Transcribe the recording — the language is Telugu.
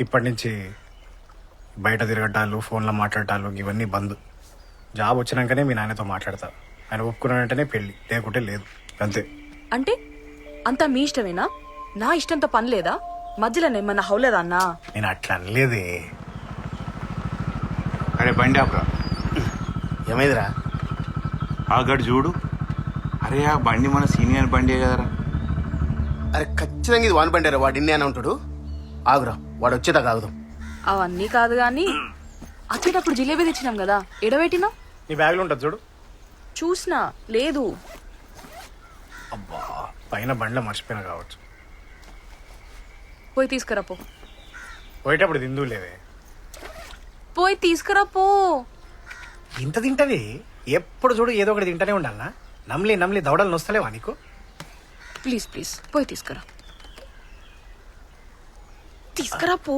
ఇప్పటి నుంచి బయట తిరగటాలు ఫోన్లో మాట్లాడటాలు ఇవన్నీ బంద్. జాబ్ వచ్చినాకనే మీ నాన్నతో మాట్లాడతా. ఆయన ఒప్పుకున్న వెంటనే పెళ్ళి, లేకుంటే లేదు, అంతే. అంటే అంతా మీ ఇష్టమేనా? నా ఇష్టంతో పని లేదా? మధ్యలో ఏమన్నా హౌలేదా అన్నా? నేను అట్లా అనలేదే. అరే బండి ఆపురా. ఏమైందిరా? ఆ గడు చూడు. అరే ఆ బండి మన సీనియర్ బండి కదరా. అరే ఖచ్చితంగా ఇది వాన్ బండి రా, వాడు ఇన్ని అని ఉంటాడు. ఆగురా, వాడు వచ్చేదాకా ఆగుదాం. అవన్నీ కాదు గాని వచ్చేటప్పుడు జిలేబీ తెచ్చినాం కదా, ఎడబెట్టినా? నీ బ్యాగ్లో ఉంటుంది చూడు. చూసినా లేదు. అబ్బా, పైన బండ్లో మర్చిపోయినా కావచ్చు. పోయి తీసుకురా పో. పోయేటప్పుడు తిందు లేదే. పోయి తీసుకురా పో. ఇంత తింటది, ఎప్పుడు చూడు ఏదో ఒకటి తింటూనే ఉండాలనా? నమ్లి నమ్లి దవడలు నొస్తలేవా నీకు? ప్లీజ్ ప్లీజ్ పోయి తీసుకురా. తీసుకురా పో.